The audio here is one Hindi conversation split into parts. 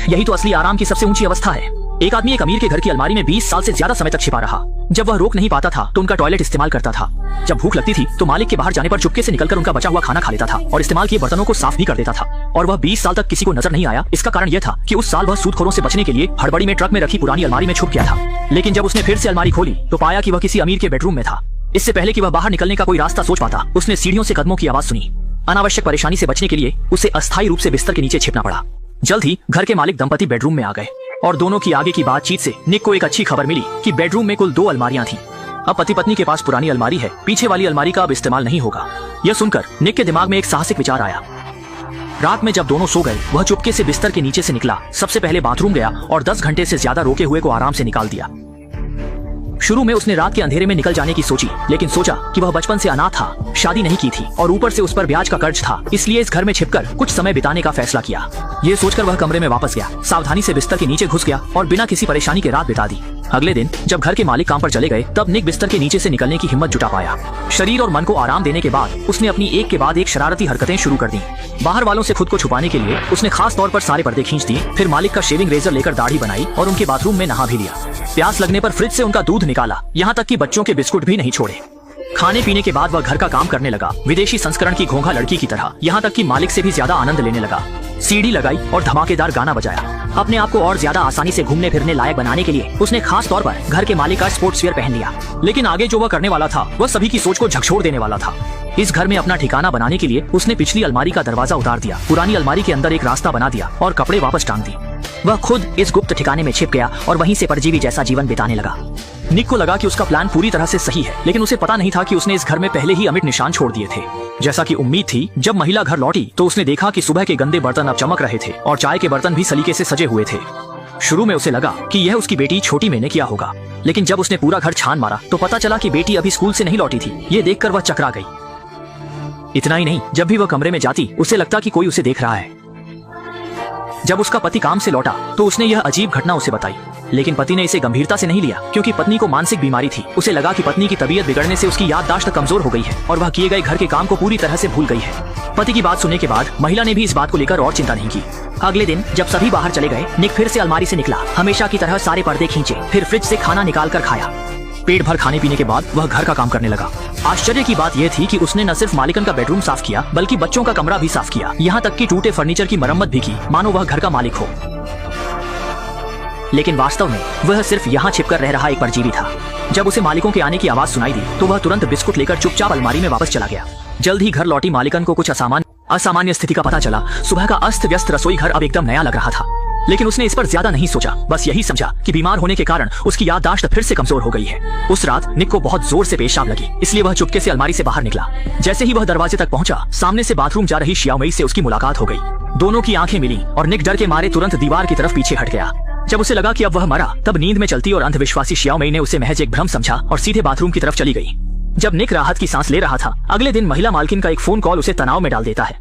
यही तो असली आराम की सबसे ऊंची अवस्था है। एक आदमी एक अमीर के घर की अलमारी में 20 साल से ज्यादा समय तक छिपा रहा। जब वह रोक नहीं पाता था तो उनका टॉयलेट इस्तेमाल करता था। जब भूख लगती थी तो मालिक के बाहर जाने पर चुपके से निकलकर उनका बचा हुआ खाना खा लेता था और इस्तेमाल किए बर्तनों को साफ भी कर देता था। और वह 20 साल तक किसी को नजर नहीं आया। इसका कारण यह था कि उस साल वह सूदखोरों से बचने के लिए हड़बड़ी में ट्रक में रखी पुरानी अलमारी में छुप गया था। लेकिन जब उसने फिर से अलमारी खोली तो पाया कि वह किसी अमीर के बेडरूम में था। इससे पहले कि वह बाहर निकलने का कोई रास्ता सोच पाता, उसने सीढ़ियों से कदमों की आवाज सुनी। अनावश्यक परेशानी से बचने के लिए उसे अस्थायी रूप से बिस्तर के नीचे छिपना पड़ा। जल्द ही घर के मालिक दंपति बेडरूम में आ गए और दोनों की आगे की बातचीत से निक को एक अच्छी खबर मिली कि बेडरूम में कुल 2 अलमारियां थीं। अब पति पत्नी के पास पुरानी अलमारी है, पीछे वाली अलमारी का अब इस्तेमाल नहीं होगा। यह सुनकर निक के दिमाग में एक साहसिक विचार आया। रात में जब दोनों सो गए, वह चुपके से बिस्तर के नीचे से निकला, सबसे पहले बाथरूम गया और 10 घंटे से ज्यादा रोके हुए को आराम से निकाल दिया। शुरू में उसने रात के अंधेरे में निकल जाने की सोची, लेकिन सोचा कि वह बचपन से अनाथ था, शादी नहीं की थी और ऊपर से उस पर ब्याज का कर्ज था, इसलिए इस घर में छिपकर कुछ समय बिताने का फैसला किया। ये सोचकर वह कमरे में वापस गया, सावधानी से बिस्तर के नीचे घुस गया और बिना किसी परेशानी के रात बिता दी। अगले दिन जब घर के मालिक काम पर चले गए, तब निक बिस्तर के नीचे से निकलने की हिम्मत जुटा पाया। शरीर और मन को आराम देने के बाद उसने अपनी एक के बाद एक शरारती हरकतें शुरू कर दी। बाहर वालों से खुद को छुपाने के लिए उसने खास तौर पर सारे पर्दे खींच दिए, फिर मालिक का शेविंग रेजर लेकर दाढ़ी बनाई और उनके बाथरूम में नहा भी लिया। प्यास लगने पर फ्रिज से उनका दूध निकाला, यहाँ तक कि बच्चों के बिस्कुट भी नहीं छोड़े। खाने पीने के बाद वह घर का काम करने लगा, विदेशी संस्करण की घोंघा लड़की की तरह, यहाँ तक कि मालिक से भी ज्यादा आनंद लेने लगा। सीडी लगाई और धमाकेदार गाना बजाया। अपने आप को और ज्यादा आसानी से घूमने फिरने लायक बनाने के लिए उसने खास तौर पर घर के मालिक का स्पोर्ट्स वियर पहन लिया। लेकिन आगे जो वह करने वाला था वह सभी की सोच को झकझोर देने वाला था। इस घर में अपना ठिकाना बनाने के लिए उसने पिछली अलमारी का दरवाजा उतार दिया, पुरानी अलमारी के अंदर एक रास्ता बना दिया और कपड़े वापस टांग दी। वह खुद इस गुप्त ठिकाने में छिप गया और वहीं से परजीवी जैसा जीवन बिताने लगा। निक को लगा कि उसका प्लान पूरी तरह से सही है, लेकिन उसे पता नहीं था कि उसने इस घर में पहले ही अमिट निशान छोड़ दिए थे। जैसा कि उम्मीद थी, जब महिला घर लौटी तो उसने देखा कि सुबह के गंदे बर्तन अब चमक रहे थे और चाय के बर्तन भी सलीके से सजे हुए थे। शुरू में उसे लगा कि यह उसकी बेटी छोटी मैंने किया होगा, लेकिन जब उसने पूरा घर छान मारा तो पता चला कि बेटी अभी स्कूल से नहीं लौटी थी। ये देखकर वह चकरा गई। इतना ही नहीं, जब भी वह कमरे में जाती उसे लगता कि कोई उसे देख रहा है। जब उसका पति काम से लौटा तो उसने यह अजीब घटना उसे बताई, लेकिन पति ने इसे गंभीरता से नहीं लिया, क्योंकि पत्नी को मानसिक बीमारी थी। उसे लगा कि पत्नी की तबीयत बिगड़ने से उसकी याददाश्त कमजोर हो गई है और वह किए गए घर के काम को पूरी तरह से भूल गई है। पति की बात सुनने के बाद महिला ने भी इस बात को लेकर और चिंता नहीं की। अगले दिन जब सभी बाहर चले गए, निक फिर से अलमारी से निकला, हमेशा की तरह सारे पर्दे खींचे, फिर फ्रिज से खाना निकाल कर खाया। पेट भर खाने पीने के बाद वह घर का काम करने लगा। आश्चर्य की बात यह थी कि उसने न सिर्फ मालिकन का बेडरूम साफ किया, बल्कि बच्चों का कमरा भी साफ किया, यहाँ तक कि टूटे फर्नीचर की मरम्मत भी की, मानो वह घर का मालिक हो। लेकिन वास्तव में वह सिर्फ यहाँ छिपकर रह रहा एक परजीवी था। जब उसे मालिकों के आने की आवाज सुनाई दी तो वह तुरंत बिस्कुट लेकर चुपचाप अलमारी में वापस चला गया। जल्द ही घर लौटी मालिकन को कुछ असामान्य स्थिति का पता चला। सुबह का अस्त व्यस्त रसोई घर अब एकदम नया लग रहा था, लेकिन उसने इस पर ज्यादा नहीं सोचा। बस यही समझा कि बीमार होने के कारण उसकी याददाश्त फिर से कमजोर हो गई है। उस रात निक को बहुत जोर से पेशाब लगी, इसलिए वह चुपके से अलमारी से बाहर निकला। जैसे ही वह दरवाजे तक पहुंचा, सामने से बाथरूम जा रही श्याओमई से उसकी मुलाकात हो गई। दोनों की आंखें मिली और निक डर के मारे तुरंत दीवार की तरफ पीछे हट गया। जब उसे लगा कि अब वह मरा, तब नींद में चलती और अंधविश्वासी श्याओमई ने उसे महज एक भ्रम समझा और सीधे बाथरूम की तरफ चली गई। जब निक राहत की सांस ले रहा था, अगले दिन महिला मालकिन का एक फोन कॉल उसे तनाव में डाल देता है।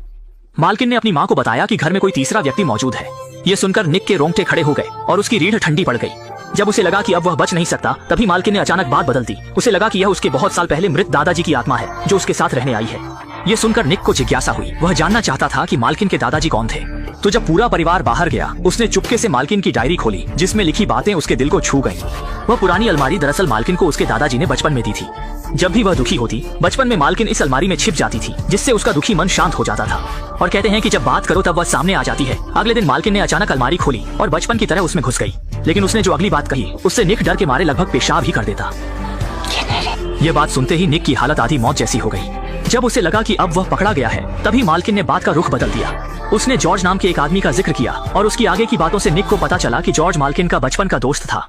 मालकिन ने अपनी माँ को बताया कि घर में कोई तीसरा व्यक्ति मौजूद है। ये सुनकर निक के रोंगटे खड़े हो गए और उसकी रीढ़ ठंडी पड़ गई। जब उसे लगा कि अब वह बच नहीं सकता, तभी मालकिन ने अचानक बात बदल दी। उसे लगा कि यह उसके बहुत साल पहले मृत दादाजी की आत्मा है जो उसके साथ रहने आई है। ये सुनकर निक को जिज्ञासा हुई। वह जानना चाहता था कि मालकिन के दादाजी कौन थे। तो जब पूरा परिवार बाहर गया, उसने चुपके से मालकिन की डायरी खोली, जिसमें लिखी बातें उसके दिल को छू गईं। वह पुरानी अलमारी दरअसल मालकिन को उसके दादाजी ने बचपन में दी थी। जब भी वह दुखी होती, बचपन में मालकिन इस अलमारी में छिप जाती थी, जिससे उसका दुखी मन शांत हो जाता था। और कहते हैं कि जब बात करो तब वह सामने आ जाती है। अगले दिन मालकिन ने अचानक अलमारी खोली और बचपन की तरह उसमें घुस गई। लेकिन उसने जो अगली बात कही, उससे निक डर के मारे लगभग पेशाब ही कर देता। यह बात सुनते ही निक की हालत आधी मौत जैसी हो गई। जब उसे लगा कि अब वह पकड़ा गया है, तभी मालकिन ने बात का रुख बदल दिया। उसने जॉर्ज नाम के एक आदमी का जिक्र किया और उसकी आगे की बातों से निक को पता चला कि जॉर्ज मालकिन का बचपन का दोस्त था।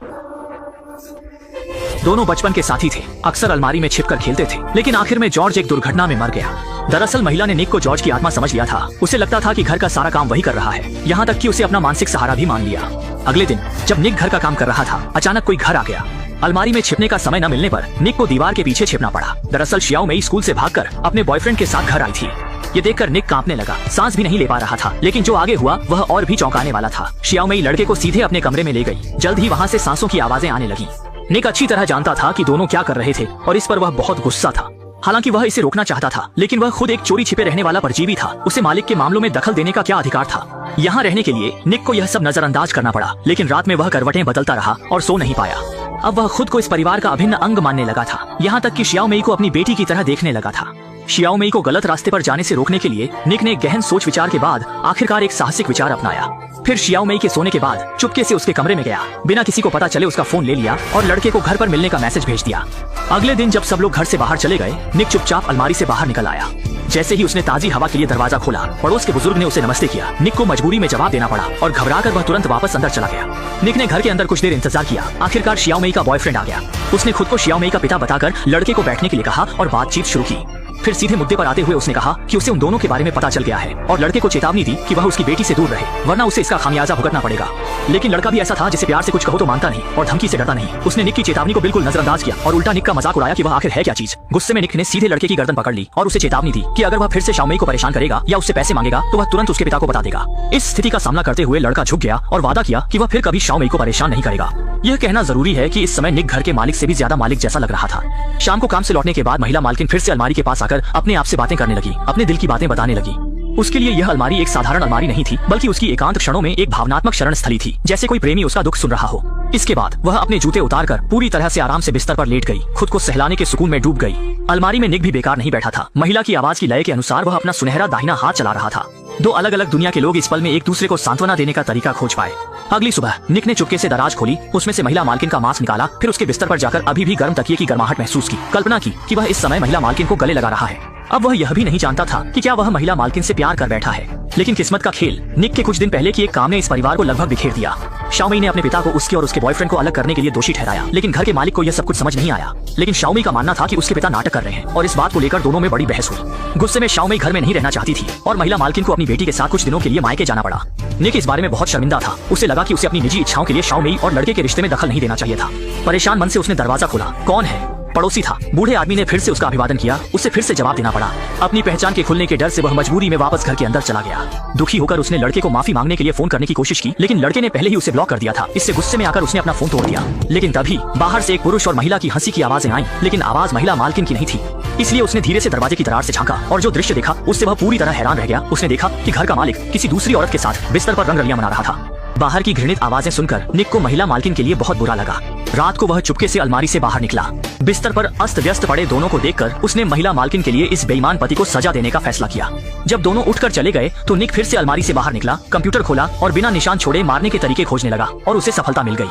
दोनों बचपन के साथी थे, अक्सर अलमारी में छिपकर खेलते थे, लेकिन आखिर में जॉर्ज एक दुर्घटना में मर गया। दरअसल महिला ने निक को जॉर्ज की आत्मा समझ लिया था। उसे लगता था कि घर का सारा काम वही कर रहा है, यहाँ तक कि उसे अपना मानसिक सहारा भी मान लिया। अगले दिन जब निक घर का काम कर रहा था, अचानक कोई घर आ गया। अलमारी में छिपने का समय न मिलने पर निक को दीवार के पीछे छिपना पड़ा। दरअसल श्याओमई स्कूल से भागकर अपने बॉयफ्रेंड के साथ घर आई थी। ये देखकर निक कांपने लगा, सांस भी नहीं ले पा रहा था। लेकिन जो आगे हुआ वह और भी चौंकाने वाला था। श्याओमई लड़के को सीधे अपने कमरे में ले गई। जल्द ही वहाँ से सांसों की आवाजें आने लगी। निक अच्छी तरह जानता था कि दोनों क्या कर रहे थे और इस पर वह बहुत गुस्सा था। हालांकि वह इसे रोकना चाहता था, लेकिन वह खुद एक चोरी छिपे रहने वाला परजीवी था। उसे मालिक के मामलों में दखल देने का क्या अधिकार था। यहाँ रहने के लिए निक को यह सब नजरअंदाज करना पड़ा, लेकिन रात में वह करवटें बदलता रहा और सो नहीं पाया। अब वह खुद को इस परिवार का अभिन्न अंग मानने लगा था, यहाँ तक कि शियाओ मेई को अपनी बेटी की तरह देखने लगा था। शियाओ मेई को गलत रास्ते पर जाने से रोकने के लिए निक ने गहन सोच विचार के बाद आखिरकार एक साहसिक विचार अपनाया। फिर शियाओ मेई के सोने के बाद चुपके से उसके कमरे में गया, बिना किसी को पता चले उसका फोन ले लिया और लड़के को घर पर मिलने का मैसेज भेज दिया। अगले दिन जब सब लोग घर से बाहर चले गए, निक चुपचाप अलमारी से बाहर निकल आया। जैसे ही उसने ताजी हवा के लिए दरवाजा खोला, पड़ोस के बुजुर्ग ने उसे नमस्ते किया। निक को मजबूरी में जवाब देना पड़ा और घबराकर वह तुरंत वापस अंदर चला गया। निक ने घर के अंदर कुछ देर इंतजार किया। आखिरकार शियाओ मेई का बॉयफ्रेंड आ गया। उसने खुद को शियाओ मेई का पिता बताकर लड़के को बैठने के लिए कहा और बातचीत शुरू की। फिर सीधे मुद्दे पर आते हुए उसने कहा कि उसे उन दोनों के बारे में पता चल गया है और लड़के को चेतावनी दी कि वह उसकी बेटी से दूर रहे, वरना उसे इसका खामियाजा भुगतना पड़ेगा। लेकिन लड़का भी ऐसा था जिसे प्यार से कुछ कहो तो मानता नहीं और धमकी से डरता नहीं। उसने निक की चेतावनी को बिल्कुल नजरअंदाज किया और उल्टा निक का मजाक उड़ाया कि वह आखिर है क्या चीज। गुस्से में निक ने सीधे लड़के की गर्दन पकड़ ली और उसे चेतावनी दी कि अगर वह फिर से शियाओ मेई को परेशान करेगा या उससे पैसे मांगेगा तो वह तुरंत उसके पिता को बता देगा। इस स्थिति का सामना करते हुए लड़का झुक गया और वादा किया कि वह फिर कभी शियाओ मेई को परेशान नहीं करेगा। यह कहना जरूरी है कि इस समय निक घर के मालिक से भी ज्यादा मालिक जैसा लग रहा था। शाम को काम से लौटने के बाद महिला मालकिन फिर से अलमारी के पास आकर अपने आप से बातें करने लगी, अपने दिल की बातें बताने लगी। उसके लिए यह अलमारी एक साधारण अलमारी नहीं थी, बल्कि उसकी एकांत क्षणों में एक भावनात्मक शरण स्थली थी, जैसे कोई प्रेमी उसका दुख सुन रहा हो। इसके बाद वह अपने जूते उतारकर पूरी तरह से आराम से बिस्तर पर लेट गई, खुद को सहलाने के सुकून में डूब गई। अलमारी में निक भी बेकार नहीं बैठा था। महिला की आवाज की लय के अनुसार वह अपना सुनहरा दाहिना हाथ चला रहा था। दो अलग अलग दुनिया के लोग इस पल में एक दूसरे को सांत्वना देने का तरीका खोज पाए। अगली सुबह निक ने चुपके से दराज खोली, उसमें से महिला मालकिन का मांस निकाला, फिर उसके बिस्तर पर जाकर अभी भी गर्म तकिए की गर्माहट महसूस की। कल्पना की कि वह इस समय महिला मालकिन को गले लगा रहा है। अब वह यह भी नहीं जानता था कि क्या वह महिला मालकिन से प्यार कर बैठा है। लेकिन किस्मत का खेल, निक के कुछ दिन पहले की एक काम ने इस परिवार को लगभग बिखेर दिया। शियाओ मेई ने अपने पिता को उसके और उसके बॉयफ्रेंड को अलग करने के लिए दोषी ठहराया, लेकिन घर के मालिक को यह सब कुछ समझ नहीं आया। लेकिन शियाओ मेई का मानना था कि उसके पिता नाटक कर रहे हैं और इस बात को लेकर दोनों में बड़ी बहस हुई। गुस्से में शियाओ मेई घर में नहीं रहना चाहती थी और महिला मालकिन को अपनी बेटी के साथ कुछ दिनों के लिए मायके जाना पड़ा। निक इस बारे में बहुत शर्मिंदा था। उसे लगा कि उसे अपनी निजी इच्छाओं के लिए शियाओ मेई और लड़के के रिश्ते में दखल नहीं देना चाहिए था। परेशान मन से उसने दरवाजा खोला। कौन है? पड़ोसी था। बूढ़े आदमी ने फिर से उसका अभिवादन किया। उसे फिर से जवाब देना पड़ा। अपनी पहचान के खुलने के डर से वह मजबूरी में वापस घर के अंदर चला गया। दुखी होकर उसने लड़के को माफी मांगने के लिए फोन करने की कोशिश की, लेकिन लड़के ने पहले ही उसे ब्लॉक कर दिया था। इससे गुस्से में आकर उसने अपना फोन तोड़ दिया। लेकिन तभी बाहर से एक पुरुष और महिला की हंसी की आवाजें आईं, लेकिन आवाज महिला मालकिन की नहीं थी। इसलिए उसने धीरे से दरवाजे की दरार से झांका और जो दृश्य देखा उससे वह पूरी तरह हैरान रह गया। उसने देखा कि घर का मालिक किसी दूसरी औरत के साथ बिस्तर पर रंगरलियां मना रहा था। बाहर की घृणित आवाजें सुनकर निक को महिला मालकिन के लिए बहुत बुरा लगा। रात को वह चुपके से अलमारी से बाहर निकला। बिस्तर पर अस्त व्यस्त पड़े दोनों को देखकर उसने महिला मालकिन के लिए इस बेईमान पति को सजा देने का फैसला किया। जब दोनों उठकर चले गए तो निक फिर से अलमारी से बाहर निकला, कंप्यूटर खोला और बिना निशान छोड़े मारने के तरीके खोजने लगा और उसे सफलता मिल गई।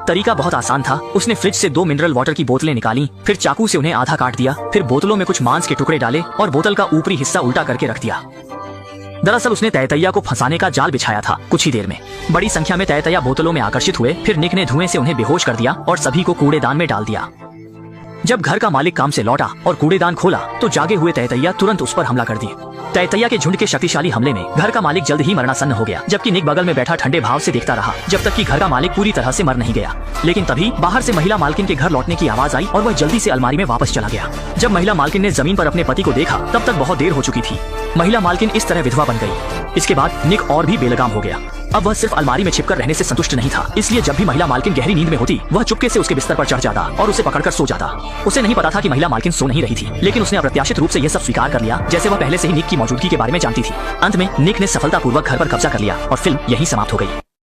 तरीका बहुत आसान था। उसने फ्रिज से 2 मिनरल वाटर की बोतलें निकाली, फिर चाकू से उन्हें आधा काट दिया, फिर बोतलों में कुछ मांस के टुकड़े डाले और बोतल का ऊपरी हिस्सा उल्टा करके रख दिया। दरअसल उसने तैतैया को फंसाने का जाल बिछाया था। कुछ ही देर में बड़ी संख्या में तैतैया बोतलों में आकर्षित हुए। फिर निक ने धुएं से उन्हें बेहोश कर दिया और सभी को कूड़ेदान में डाल दिया। जब घर का मालिक काम से लौटा और कूड़ेदान खोला तो जागे हुए तैतैया तुरंत उस पर हमला कर दिए। तैतैया के झुंड के शक्तिशाली हमले में घर का मालिक जल्द ही मरणासन्न हो गया, जबकि निक बगल में बैठा ठंडे भाव से देखता रहा जब तक कि घर का मालिक पूरी तरह से मर नहीं गया। लेकिन तभी बाहर से महिला मालकिन के घर लौटने की आवाज आई और वह जल्दी से अलमारी में वापस चला गया। जब महिला मालकिन ने जमीन पर अपने पति को देखा तब तक बहुत देर हो चुकी थी। महिला मालकिन इस तरह विधवा बन गई। इसके बाद निक और भी बेलगाम हो गया। अब वह सिर्फ अलमारी में छिपकर रहने से संतुष्ट नहीं था, इसलिए जब भी महिला मालकिन गहरी नींद में होती वह चुपके से उसके बिस्तर पर चढ़ जाता और उसे पकड़कर सो जाता। उसे नहीं पता था कि महिला मालकिन सो नहीं रही थी, लेकिन उसने अप्रत्याशित रूप से यह सब स्वीकार कर लिया जैसे वह पहले से ही निक की मौजूदगी के बारे में जानती थी। अंत में निक ने सफलतापूर्वक घर पर कब्जा कर लिया और फिल्म यहीं समाप्त हो गई।